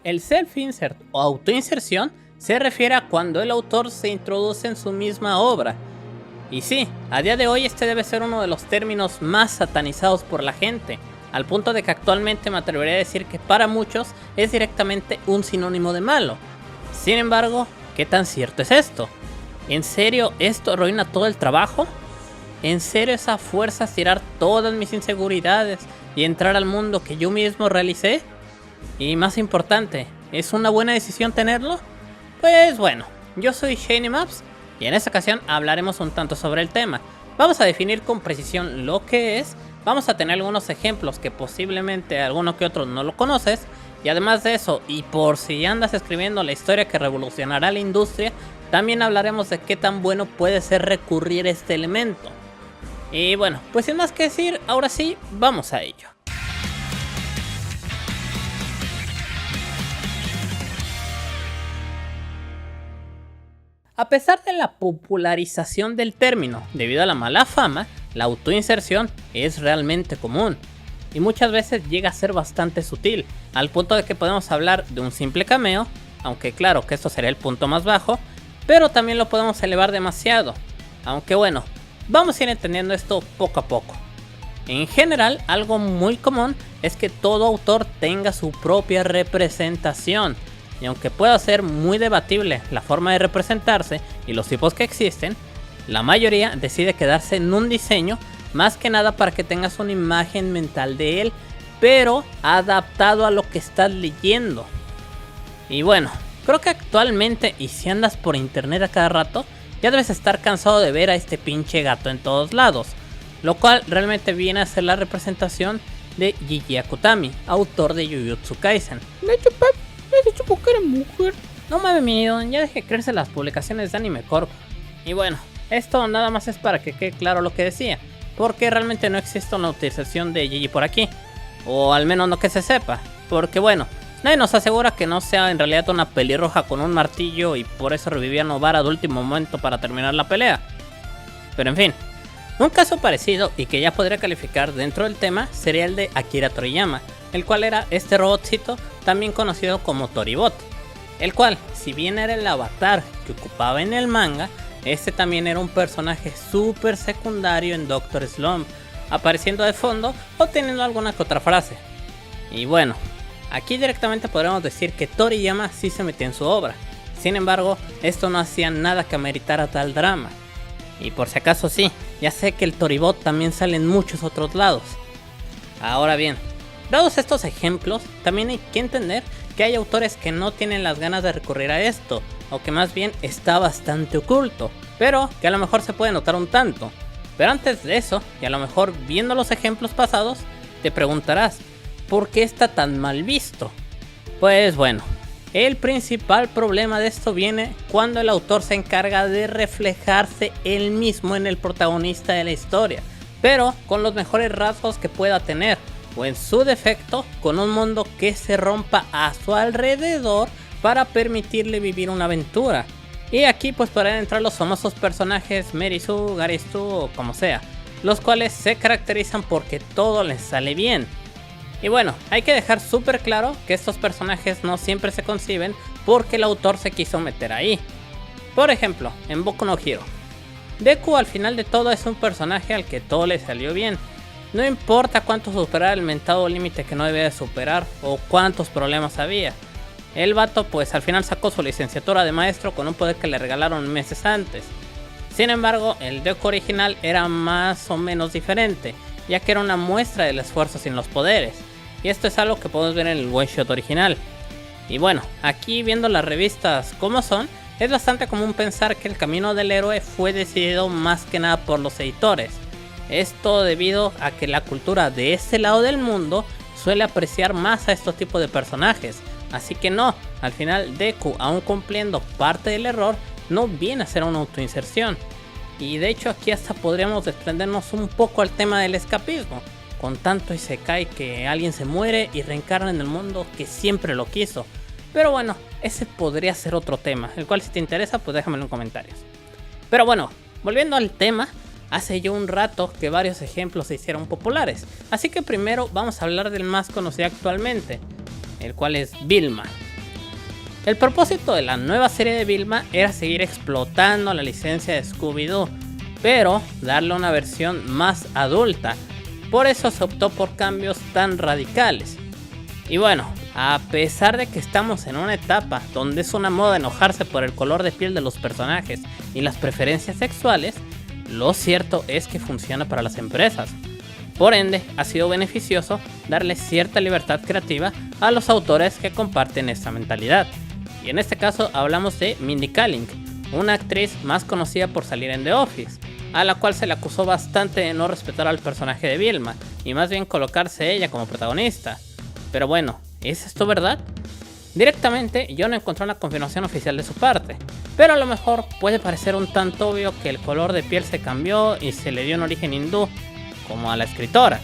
El self-insert o autoinserción se refiere a cuando el autor se introduce en su misma obra. Y sí, a día de hoy este debe ser uno de los términos más satanizados por la gente, al punto de que actualmente me atrevería a decir que para muchos es directamente un sinónimo de malo. Sin embargo, ¿qué tan cierto es esto? ¿En serio esto arruina todo el trabajo? ¿En serio esa fuerza es tirar todas mis inseguridades y entrar al mundo que yo mismo realicé? Y más importante, ¿es una buena decisión tenerlo? Pues bueno, yo soy ShinyMaps y en esta ocasión hablaremos un tanto sobre el tema. Vamos a definir con precisión lo que es, vamos a tener algunos ejemplos que posiblemente alguno que otro no lo conoces, y además de eso, y por si andas escribiendo la historia que revolucionará la industria, también hablaremos de qué tan bueno puede ser recurrir a este elemento. Y bueno, pues sin más que decir, ahora sí, vamos a ello. A pesar de la popularización del término debido a la mala fama, la autoinserción es realmente común y muchas veces llega a ser bastante sutil, al punto de que podemos hablar de un simple cameo, aunque claro que esto sería el punto más bajo, pero también lo podemos elevar demasiado, aunque bueno, vamos a ir entendiendo esto poco a poco. En general, algo muy común es que todo autor tenga su propia representación, y aunque pueda ser muy debatible la forma de representarse y los tipos que existen, la mayoría decide quedarse en un diseño más que nada para que tengas una imagen mental de él, pero adaptado a lo que estás leyendo. Y bueno, creo que actualmente, y si andas por internet a cada rato, ya debes estar cansado de ver a este pinche gato en todos lados, lo cual realmente viene a ser la representación de Gigi Akutami, autor de Jujutsu Kaisen. De hecho, Pep, me has dicho porque eres mujer. No mames, mi ídolo, ya dejé crecer las publicaciones de Anime Corp. Y bueno, esto nada más es para que quede claro lo que decía, porque realmente no existe una utilización de Gigi por aquí, o al menos no que se sepa, porque bueno, nadie nos asegura que no sea en realidad una pelirroja con un martillo y por eso revivía a Nobara de último momento para terminar la pelea. Pero en fin, un caso parecido y que ya podría calificar dentro del tema sería el de Akira Toriyama, el cual era este robotcito también conocido como Toribot, el cual, si bien era el avatar que ocupaba en el manga, este también era un personaje súper secundario en Doctor Slump, apareciendo de fondo o teniendo alguna que otra frase. Y bueno, aquí directamente podríamos decir que Toriyama sí se metió en su obra, sin embargo, esto no hacía nada que ameritara tal drama. Y por si acaso sí, ya sé que el Toribot también sale en muchos otros lados. Ahora bien, dados estos ejemplos, también hay que entender que hay autores que no tienen las ganas de recurrir a esto, o que más bien está bastante oculto, pero que a lo mejor se puede notar un tanto. Pero antes de eso, y a lo mejor viendo los ejemplos pasados, te preguntarás, ¿por qué está tan mal visto? Pues bueno, el principal problema de esto viene cuando el autor se encarga de reflejarse él mismo en el protagonista de la historia, pero con los mejores rasgos que pueda tener, o en su defecto, con un mundo que se rompa a su alrededor para permitirle vivir una aventura. Y aquí pues podrán entrar los famosos personajes Merisu, Garistu o como sea, los cuales se caracterizan porque todo les sale bien. Y bueno, hay que dejar súper claro que estos personajes no siempre se conciben porque el autor se quiso meter ahí. Por ejemplo, en Boku no Hero, Deku al final de todo es un personaje al que todo le salió bien. No importa cuánto superara el mentado límite que no debía de superar o cuántos problemas había. El vato pues al final sacó su licenciatura de maestro con un poder que le regalaron meses antes. Sin embargo, el Deku original era más o menos diferente, ya que era una muestra del esfuerzo sin los poderes. Y esto es algo que podemos ver en el one shot original. Y bueno, aquí viendo las revistas como son, es bastante común pensar que el camino del héroe fue decidido más que nada por los editores. Esto debido a que la cultura de este lado del mundo suele apreciar más a estos tipos de personajes. Así que no, al final Deku, aún cumpliendo parte del error, no viene a ser una autoinserción. Y de hecho aquí hasta podríamos desprendernos un poco al tema del escapismo. Con tanto isekai que alguien se muere y reencarna en el mundo que siempre lo quiso. Pero bueno, ese podría ser otro tema, el cual si te interesa pues déjamelo en comentarios. Pero bueno, volviendo al tema, hace ya un rato que varios ejemplos se hicieron populares. Así que primero vamos a hablar del más conocido actualmente, el cual es Vilma. El propósito de la nueva serie de Vilma era seguir explotando la licencia de Scooby-Doo, pero darle una versión más adulta. Por eso se optó por cambios tan radicales. Y bueno, a pesar de que estamos en una etapa donde es una moda enojarse por el color de piel de los personajes y las preferencias sexuales, lo cierto es que funciona para las empresas. Por ende, ha sido beneficioso darle cierta libertad creativa a los autores que comparten esta mentalidad. Y en este caso hablamos de Mindy Kaling, una actriz más conocida por salir en The Office, a la cual se le acusó bastante de no respetar al personaje de Vilma y más bien colocarse ella como protagonista. Pero bueno, ¿es esto verdad? Directamente yo no encontré una confirmación oficial de su parte, pero a lo mejor puede parecer un tanto obvio que el color de piel se cambió y se le dio un origen hindú, como a la escritora.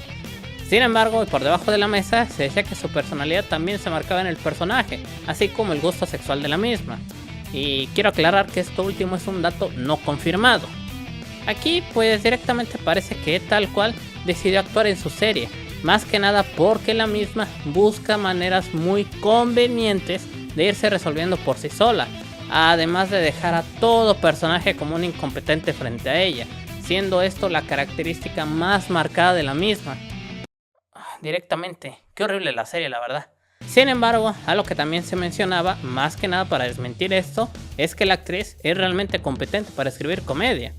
Sin embargo, y por debajo de la mesa, se decía que su personalidad también se marcaba en el personaje, así como el gusto sexual de la misma. Y quiero aclarar que esto último es un dato no confirmado. Aquí pues directamente parece que tal cual decidió actuar en su serie, más que nada porque la misma busca maneras muy convenientes de irse resolviendo por sí sola, además de dejar a todo personaje como un incompetente frente a ella, siendo esto la característica más marcada de la misma. Directamente, qué horrible la serie, la verdad. Sin embargo, algo que también se mencionaba, más que nada para desmentir esto, es que la actriz es realmente competente para escribir comedia.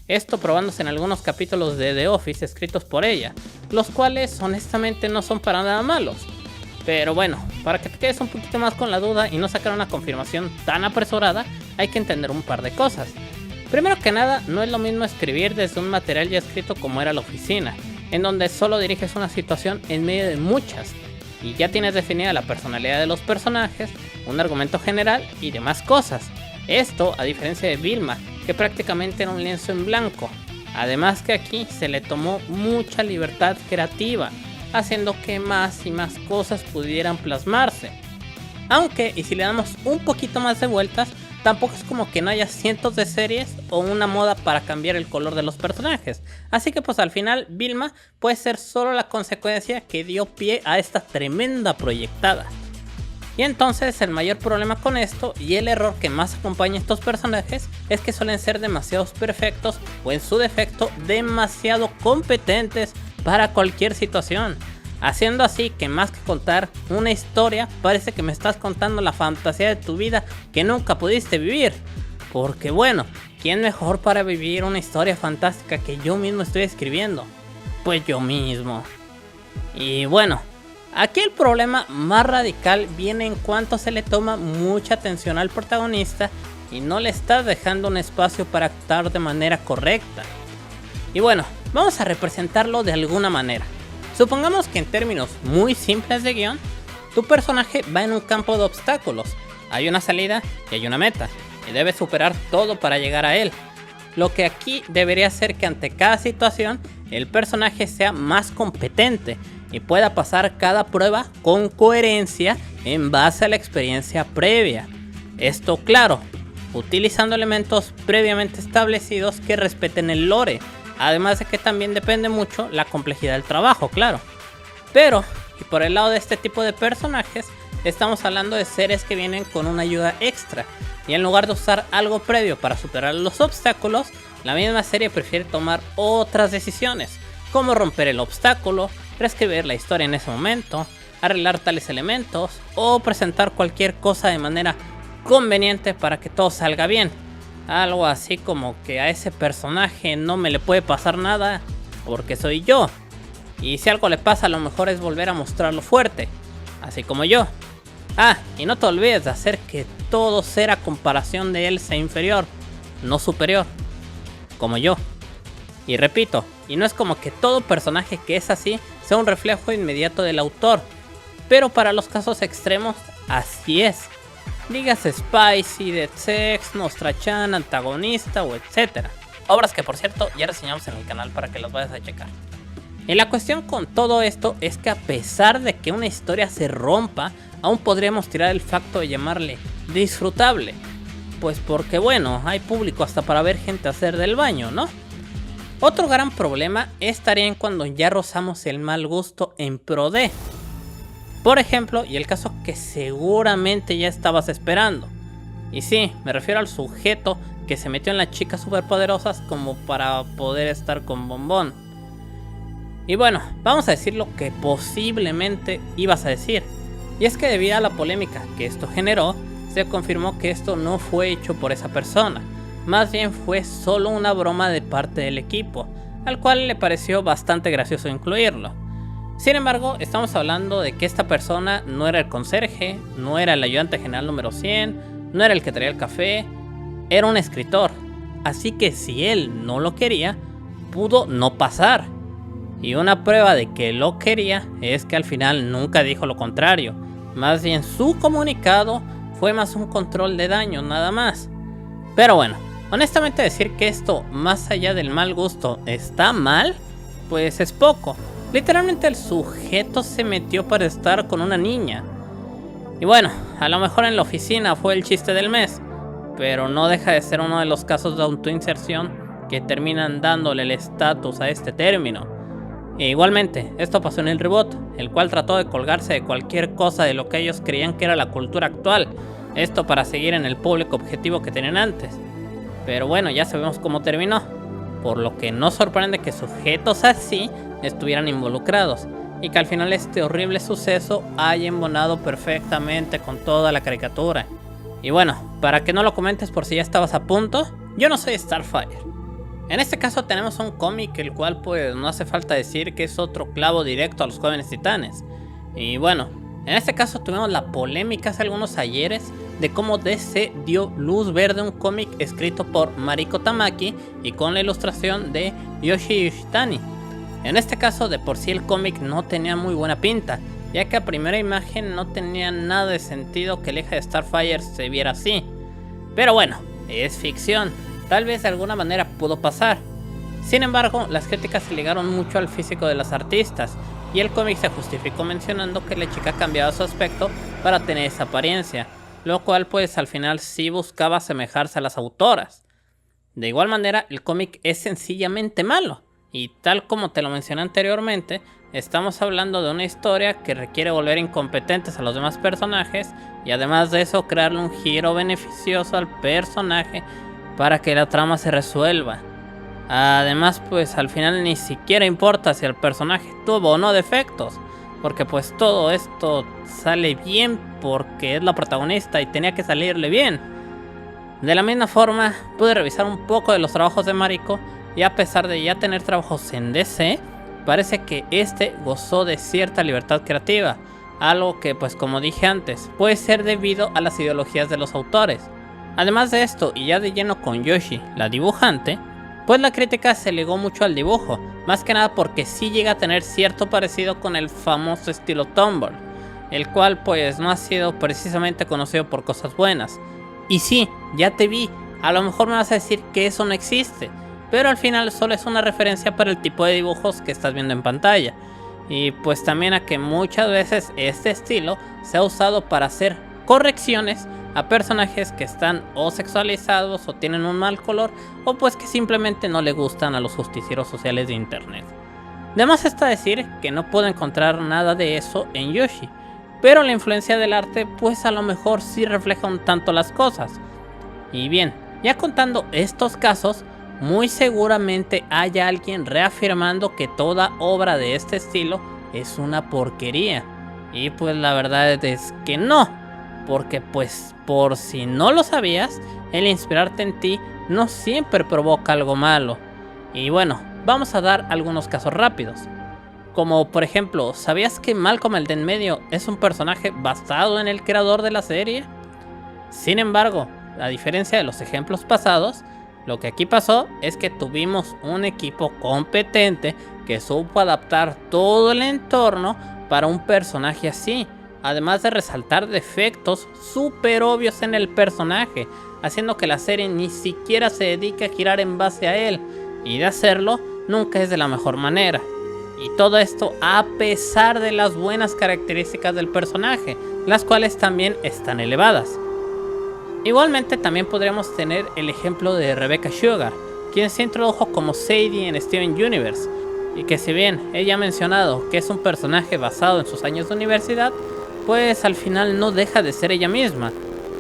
Esto probándose en algunos capítulos de The Office escritos por ella, los cuales honestamente no son para nada malos. Pero bueno, para que te quedes un poquito más con la duda y no sacar una confirmación tan apresurada, hay que entender un par de cosas. Primero que nada, no es lo mismo escribir desde un material ya escrito como era La Oficina, en donde solo diriges una situación en medio de muchas, y ya tienes definida la personalidad de los personajes, un argumento general y demás cosas. Esto a diferencia de Vilma, que prácticamente era un lienzo en blanco. Además que aquí se le tomó mucha libertad creativa, haciendo que más y más cosas pudieran plasmarse. Aunque, y si le damos un poquito más de vueltas, tampoco es como que no haya cientos de series o una moda para cambiar el color de los personajes. Así que pues al final Vilma puede ser solo la consecuencia que dio pie a esta tremenda proyectada. Y entonces el mayor problema con esto y el error que más acompaña a estos personajes es que suelen ser demasiados perfectos o en su defecto demasiado competentes para cualquier situación, haciendo así que más que contar una historia parece que me estás contando la fantasía de tu vida que nunca pudiste vivir. Porque bueno, ¿quién mejor para vivir una historia fantástica que yo mismo estoy escribiendo? Pues yo mismo. Y bueno, aquí el problema más radical viene en cuanto se le toma mucha atención al protagonista y no le estás dejando un espacio para actuar de manera correcta. Y bueno, vamos a representarlo de alguna manera. Supongamos que en términos muy simples de guión, tu personaje va en un campo de obstáculos. Hay una salida y hay una meta, y debes superar todo para llegar a él. Lo que aquí debería ser que ante cada situación, el personaje sea más competente y pueda pasar cada prueba con coherencia en base a la experiencia previa. Esto claro, utilizando elementos previamente establecidos que respeten el lore, además de que también depende mucho la complejidad del trabajo, claro. Pero, y por el lado de este tipo de personajes, estamos hablando de seres que vienen con una ayuda extra, y en lugar de usar algo previo para superar los obstáculos, la misma serie prefiere tomar otras decisiones, como romper el obstáculo, reescribir la historia en ese momento, arreglar tales elementos o presentar cualquier cosa de manera conveniente para que todo salga bien. Algo así como que a ese personaje no me le puede pasar nada porque soy yo, y si algo le pasa a lo mejor es volver a mostrarlo fuerte, así como yo. Ah, y no te olvides de hacer que todo ser a comparación de él sea inferior, no superior, como yo. Y repito, y no es como que todo personaje que es así sea un reflejo inmediato del autor, pero para los casos extremos, así es. Dígase Spicy, Dead Sex, Nostra-chan, Antagonista o etc. Obras que por cierto ya reseñamos en el canal para que las vayas a checar. Y la cuestión con todo esto es que a pesar de que una historia se rompa, aún podríamos tirar el facto de llamarle disfrutable. Pues porque bueno, hay público hasta para ver gente hacer del baño, ¿no? Otro gran problema estaría en cuando ya rozamos el mal gusto en pro de. Por ejemplo, y el caso que seguramente ya estabas esperando. Y sí, me refiero al sujeto que se metió en las chicas superpoderosas como para poder estar con Bombón. Y bueno, vamos a decir lo que posiblemente ibas a decir. Y es que debido a la polémica que esto generó, se confirmó que esto no fue hecho por esa persona. Más bien fue solo una broma de parte del equipo, al cual le pareció bastante gracioso incluirlo. Sin embargo, estamos hablando de que esta persona no era el conserje, no era el ayudante general número 100, no era el que traía el café, era un escritor. Así que si él no lo quería, pudo no pasar. Y una prueba de que lo quería es que al final nunca dijo lo contrario. Más bien su comunicado fue más un control de daño, nada más. Pero bueno, honestamente decir que esto, más allá del mal gusto, está mal, pues es poco. Literalmente el sujeto se metió para estar con una niña. Y bueno, a lo mejor en la oficina fue el chiste del mes, pero no deja de ser uno de los casos de autoinserción que terminan dándole el estatus a este término. E igualmente, esto pasó en el reboot, el cual trató de colgarse de cualquier cosa de lo que ellos creían que era la cultura actual, esto para seguir en el público objetivo que tenían antes. Pero bueno, ya sabemos cómo terminó, por lo que no sorprende que sujetos así estuvieran involucrados, y que al final este horrible suceso haya embonado perfectamente con toda la caricatura. Y bueno, para que no lo comentes por si ya estabas a punto, yo no soy Starfire. En este caso tenemos un cómic el cual pues no hace falta decir que es otro clavo directo a los Jóvenes Titanes. Y bueno, en este caso tuvimos la polémica hace algunos ayeres de cómo DC dio luz verde a un cómic escrito por Mariko Tamaki y con la ilustración de Yoshi Yoshitani. En este caso de por sí el cómic no tenía muy buena pinta, ya que a primera imagen no tenía nada de sentido que el eje de Starfire se viera así. Pero bueno, es ficción, tal vez de alguna manera pudo pasar. Sin embargo, las críticas se ligaron mucho al físico de las artistas, y el cómic se justificó mencionando que la chica cambiaba su aspecto para tener esa apariencia, lo cual pues al final sí buscaba asemejarse a las autoras. De igual manera, el cómic es sencillamente malo, y tal como te lo mencioné anteriormente, estamos hablando de una historia que requiere volver incompetentes a los demás personajes y además de eso crearle un giro beneficioso al personaje para que la trama se resuelva. Además pues al final ni siquiera importa si el personaje tuvo o no defectos, porque pues todo esto sale bien porque es la protagonista y tenía que salirle bien. De la misma forma pude revisar un poco de los trabajos de Mariko y a pesar de ya tener trabajos en DC, parece que este gozó de cierta libertad creativa, algo que pues como dije antes, puede ser debido a las ideologías de los autores. Además de esto, y ya de lleno con Yoshi, la dibujante, pues la crítica se ligó mucho al dibujo, más que nada porque sí llega a tener cierto parecido con el famoso estilo Tumblr, el cual pues no ha sido precisamente conocido por cosas buenas. Y sí, ya te vi, a lo mejor me vas a decir que eso no existe, pero al final solo es una referencia para el tipo de dibujos que estás viendo en pantalla. Y pues también a que muchas veces este estilo se ha usado para hacer correcciones a personajes que están o sexualizados o tienen un mal color o pues que simplemente no le gustan a los justicieros sociales de internet. De más está decir que no puedo encontrar nada de eso en Yoshi, pero la influencia del arte pues a lo mejor sí refleja un tanto las cosas. Y bien, ya contando estos casos, muy seguramente haya alguien reafirmando que toda obra de este estilo es una porquería. Y pues la verdad es que no, porque pues por si no lo sabías, el inspirarte en ti no siempre provoca algo malo. Y bueno, vamos a dar algunos casos rápidos. Como por ejemplo, ¿sabías que Malcolm el de en medio es un personaje basado en el creador de la serie? Sin embargo, a diferencia de los ejemplos pasados, lo que aquí pasó es que tuvimos un equipo competente que supo adaptar todo el entorno para un personaje así, además de resaltar defectos súper obvios en el personaje, haciendo que la serie ni siquiera se dedique a girar en base a él, y de hacerlo nunca es de la mejor manera. Y todo esto a pesar de las buenas características del personaje, las cuales también están elevadas. Igualmente también podríamos tener el ejemplo de Rebecca Sugar, quien se introdujo como Sadie en Steven Universe, y que si bien ella ha mencionado que es un personaje basado en sus años de universidad, pues al final no deja de ser ella misma.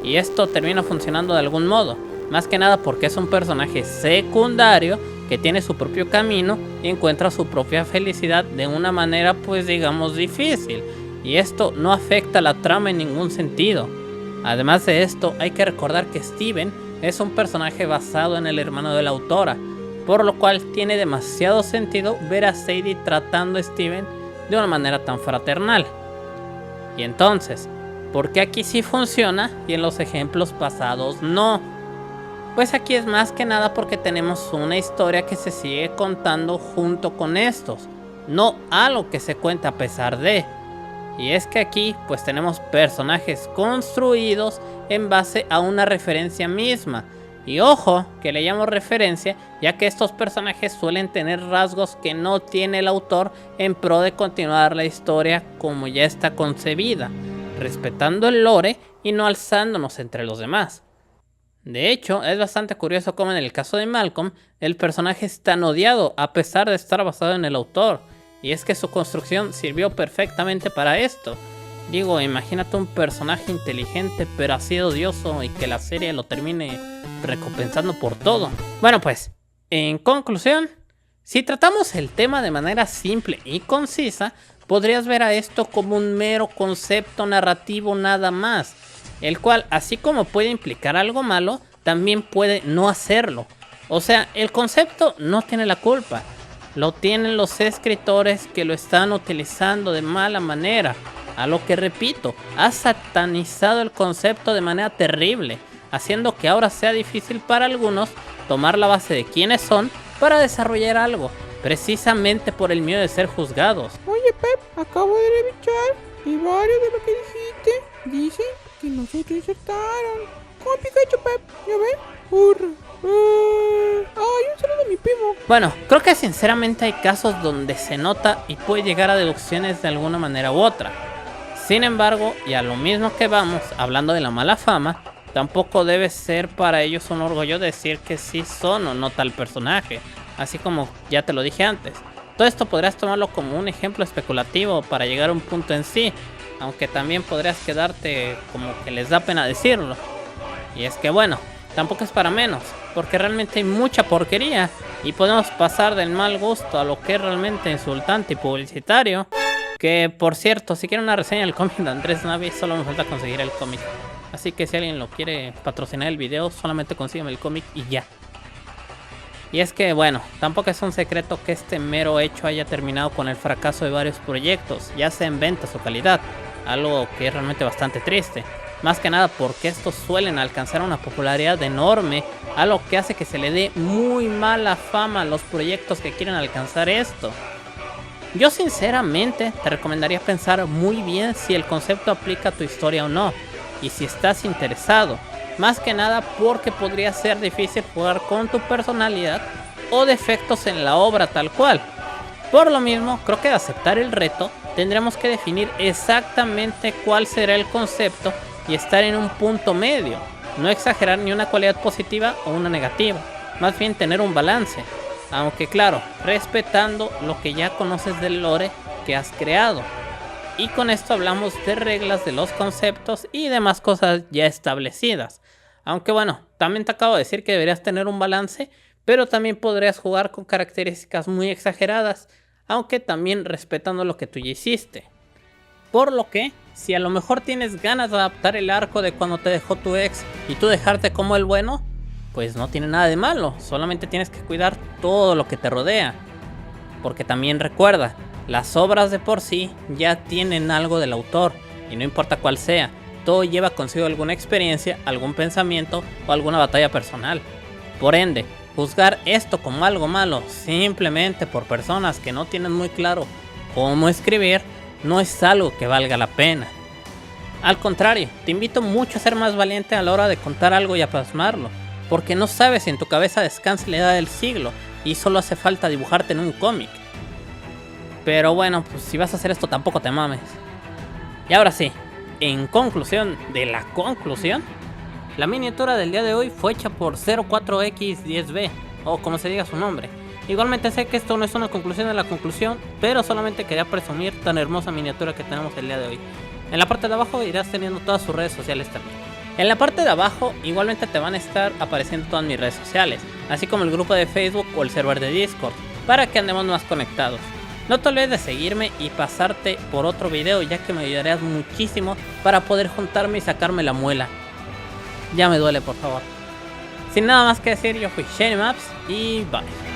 Y esto termina funcionando de algún modo, más que nada porque es un personaje secundario que tiene su propio camino y encuentra su propia felicidad de una manera pues digamos difícil. Y esto no afecta la trama en ningún sentido. Además de esto, hay que recordar que Steven es un personaje basado en el hermano de la autora, por lo cual tiene demasiado sentido ver a Sadie tratando a Steven de una manera tan fraternal. Y entonces, ¿por qué aquí sí funciona y en los ejemplos pasados no? Pues aquí es más que nada porque tenemos una historia que se sigue contando junto con estos, no algo que se cuenta a pesar de. Y es que aquí pues tenemos personajes construidos en base a una referencia misma. Y ojo que le llamo referencia ya que estos personajes suelen tener rasgos que no tiene el autor en pro de continuar la historia como ya está concebida, respetando el lore y no alzándonos entre los demás. De hecho, es bastante curioso cómo en el caso de Malcolm, el personaje es tan odiado a pesar de estar basado en el autor. Y es que su construcción sirvió perfectamente para esto. Digo, imagínate un personaje inteligente pero así odioso y que la serie lo termine recompensando por todo. Bueno pues, en conclusión, si tratamos el tema de manera simple y concisa, podrías ver a esto como un mero concepto narrativo nada más, el cual así como puede implicar algo malo, también puede no hacerlo. O sea, el concepto no tiene la culpa. Lo tienen los escritores que lo están utilizando de mala manera. A lo que repito, ha satanizado el concepto de manera terrible, haciendo que ahora sea difícil para algunos tomar la base de quiénes son para desarrollar algo, precisamente por el miedo de ser juzgados. Oye, Pep, acabo de revisar y varios de lo que dijiste dicen que no se insertaron. Como Pikachu, Pep, ¿ya ves? ¡Hurra! ¡Ay, un saludo a mi primo! Bueno, creo que sinceramente hay casos donde se nota y puede llegar a deducciones de alguna manera u otra. Sin embargo, y a lo mismo que vamos, hablando de la mala fama, tampoco debe ser para ellos un orgullo decir que sí son o no tal personaje, así como ya te lo dije antes. Todo esto podrías tomarlo como un ejemplo especulativo para llegar a un punto en sí, aunque también podrías quedarte como que les da pena decirlo. Y es que bueno, tampoco es para menos, porque realmente hay mucha porquería y podemos pasar del mal gusto a lo que es realmente insultante y publicitario. Que por cierto, si quieren una reseña del cómic de Andrés Navi, solo me falta conseguir el cómic. Así que si alguien lo quiere patrocinar el video, solamente consígueme el cómic y ya. Y es que bueno, tampoco es un secreto que este mero hecho haya terminado con el fracaso de varios proyectos, ya sea en ventas o calidad, algo que es realmente bastante triste. Más que nada porque estos suelen alcanzar una popularidad enorme, algo que hace que se le dé muy mala fama a los proyectos que quieren alcanzar esto. Yo sinceramente te recomendaría pensar muy bien si el concepto aplica a tu historia o no, y si estás interesado, más que nada porque podría ser difícil jugar con tu personalidad o defectos en la obra tal cual. Por lo mismo, creo que de aceptar el reto, tendremos que definir exactamente cuál será el concepto y estar en un punto medio, no exagerar ni una cualidad positiva o una negativa, más bien tener un balance, aunque claro, respetando lo que ya conoces del lore que has creado. Y con esto hablamos de reglas de los conceptos y demás cosas ya establecidas. Aunque bueno, también te acabo de decir que deberías tener un balance, pero también podrías jugar con características muy exageradas, aunque también respetando lo que tú ya hiciste. Por lo que, si a lo mejor tienes ganas de adaptar el arco de cuando te dejó tu ex y tú dejarte como el bueno, pues no tiene nada de malo, solamente tienes que cuidar todo lo que te rodea. Porque también recuerda, las obras de por sí ya tienen algo del autor, y no importa cuál sea, todo lleva consigo alguna experiencia, algún pensamiento o alguna batalla personal. Por ende, juzgar esto como algo malo simplemente por personas que no tienen muy claro cómo escribir, no es algo que valga la pena. Al contrario, te invito mucho a ser más valiente a la hora de contar algo y a plasmarlo, porque no sabes si en tu cabeza descansa la edad del siglo y solo hace falta dibujarte en un cómic. Pero bueno, pues si vas a hacer esto tampoco te mames. Y ahora sí, en conclusión de la conclusión, la miniatura del día de hoy fue hecha por 04X10B, o como se diga su nombre. Igualmente sé que esto no es una conclusión de la conclusión, pero solamente quería presumir tan hermosa miniatura que tenemos el día de hoy. En la parte de abajo irás teniendo todas sus redes sociales también. En la parte de abajo igualmente te van a estar apareciendo todas mis redes sociales, así como el grupo de Facebook o el server de Discord, para que andemos más conectados. No te olvides de seguirme y pasarte por otro video, ya que me ayudarías muchísimo para poder juntarme y sacarme la muela. Ya me duele, por favor. Sin nada más que decir, yo fui Shiny Maps y bye.